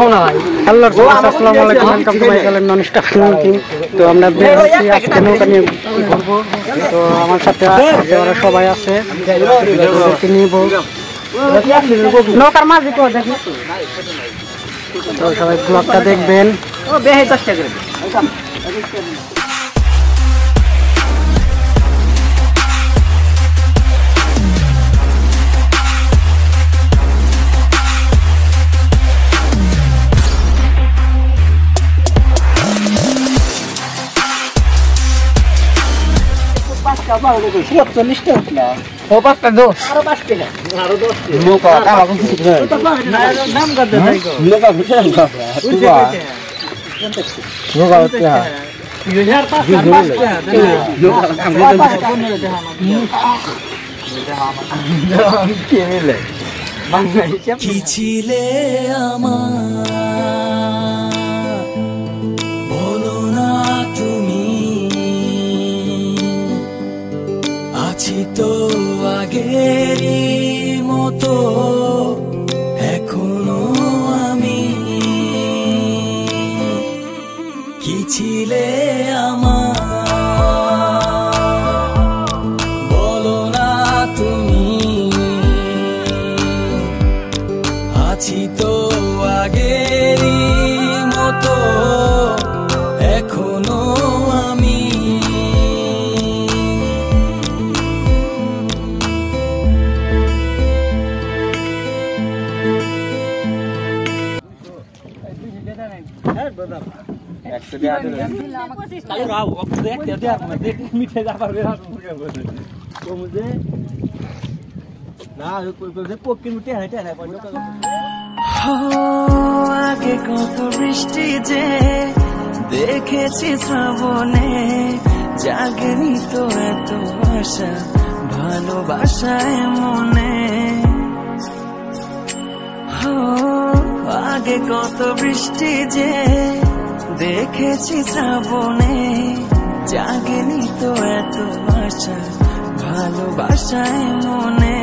আসসালামু আলাইকুম, welcome to my channel non stop thinking. তো আমরা বের হচ্ছি আজকে নৌকা নিয়ে ঘুরবো। তো আমার সাথে ওরা সবাই আছে, নিব নৌকার মাঝে তো দেখি। তো সবাই ব্লগটা দেখবেন। কি ছিলে আমার বলো না তুমি, আছি তো আগেরই মতো এখনো আমি। কি ছিলে আমার বলো না তুমি, আছি তো আগেরই মতো এখনো আমি। আগে কত বৃষ্টি যে দেখেছি শ্রাবণে, জাগেনি তো এত আশা ভালোবাসায় মনে। আগে কত বৃষ্টি যে দেখেছি শ্রাবণে, জাগেনি তো এত আশা ভালোবাসায় মনে।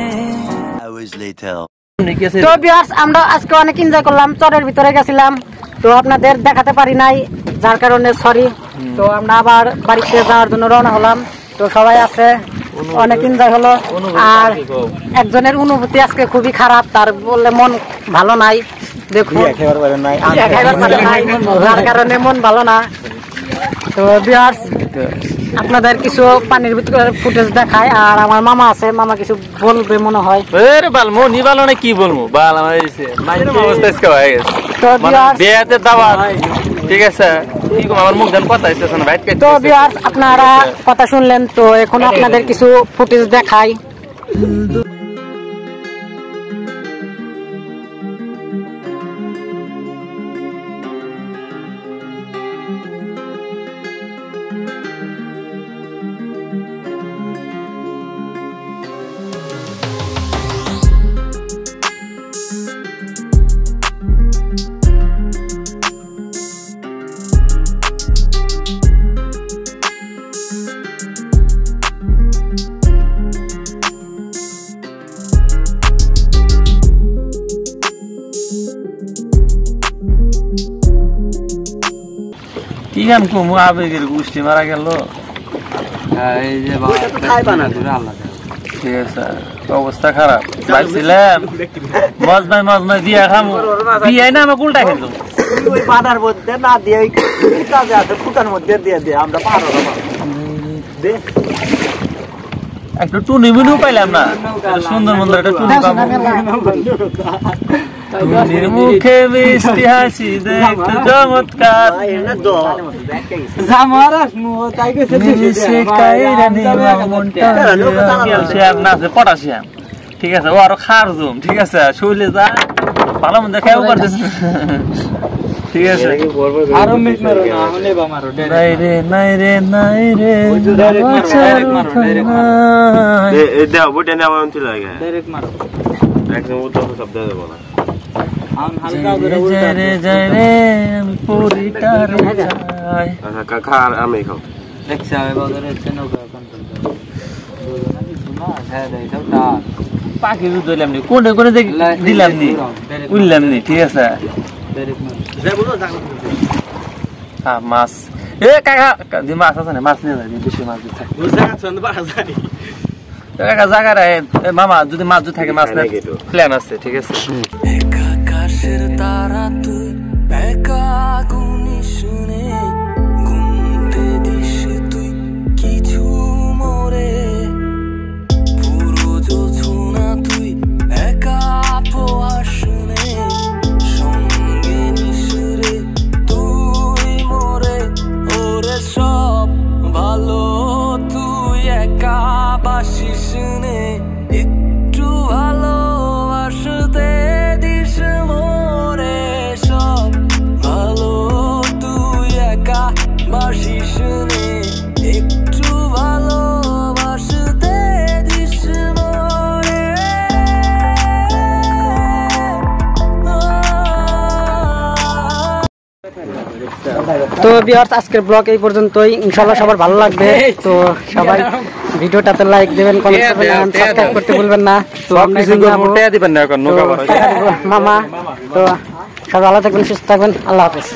তো ভিউয়ার্স, আমরা আজকে অনেক এনজয় করলাম, চরের ভিতরে গেছিলাম। তো আপনাদের দেখাতে পারি নাই, যার কারণে সরি। তো আমরা আবার বাড়িতে যাওয়ার জন্য রওনা হলাম। তো সবাই আছে, অনেক এনজয় হলো। আর একজনের অনুভূতি আজকে খুবই খারাপ, তার বললে মন ভালো নাই। দেখুন যার কারণে মন ভালো না। তো ভিউয়ার্স, আপনাদের কিছু পানির ভিতরে ফুটেজ দেখায়। আর আমার মামা আছে, মামা কিছু বলবে মনে হয়। কি বলবো বাল আমার ঠিক আছে, আমার মুখ ধান কথা তো ভিউয়ার্স, আপনারা কথা শুনলেন। তো এখন আপনাদের কিছু ফুটেজ দেখাই। কি গান কমু, আবেগের গোষ্ঠী মারা গেল। ঠিক আছে, অবস্থা খারাপ। ভাবছিলাম মজমাই দিয়া খামু, বিয়াই না আমার উল্টা খেলো। বাধার মধ্যে না দিয়ে ফুটার মধ্যে দিয়ে দিয়ে আমরা পার একটু টুনি মিনিও পাইলাম না। সুন্দর মন্দির একটা টুনি পাবো। টুনির মুখে মিষ্টি হাসি দেখতে চমৎকার, পটাশিয়াম। ঠিক আছে, ও আরো খার জম। ঠিক আছে, শরীরে যা ভালো মন্দ খেয়েও পারতেছে। ঠিক আছে, আরো মিট মারো না হলে বা মারো নাই রে নাই রে নাই রে এ দাও বটে না আমার অন্তর লাগে ডাইরেক্ট মারো একদম উত্তর শব্দ দেব না আম হালকা করে জয় রে আমি পুরিটা রে যাই। আচ্ছা কাকা আমি খাও দেখছ হবে বাজারে চেনো কন্ট্রোল করো দুজনা কিছু না হ্যাঁ দেই দাও পাখি দুধ দিলাম নি কোনে কোনে দিলাম নি উইলাম নি। ঠিক আছে, হ্যাঁ মাছ এ কাকা দি মাছ আছে না মাছ নিয়ে যাই বেশি মাছ দিতে কাকা জায়গা রে মামা যদি মাছ যদি থাকে মাছ না প্ল্যান আছে ঠিক আছে আকাশের তারা তুই একা গুনি শুনে গুনতে দিস তুই কিছু মোরে পুরো যোছনা তুই একা পোয়া শুনে সঙ্গে নিশুরে তুই মোরে ওরে সব ভালো তুই একা বাসি শুনে একটু ভালোবাসতে দিস মোরে সব ভালো তুই একা বাসি শুনে একটু ভালোবাসতে দিস মোরে তো ভিউয়ার্স আজকের ব্লগ এই পর্যন্তই ইনশাআল্লাহ সবার ভালো লাগবে তো সবাই ভিডিওটাতে লাইক দিবেন কমেন্ট করবেন সাবস্ক্রাইব করতে ভুলবেন না তো আমরা মোটা দিবেন না এখন নৌকা মামা তো সবাই ভালো থাকবেন সুস্থ থাকবেন আল্লাহ হাফেজ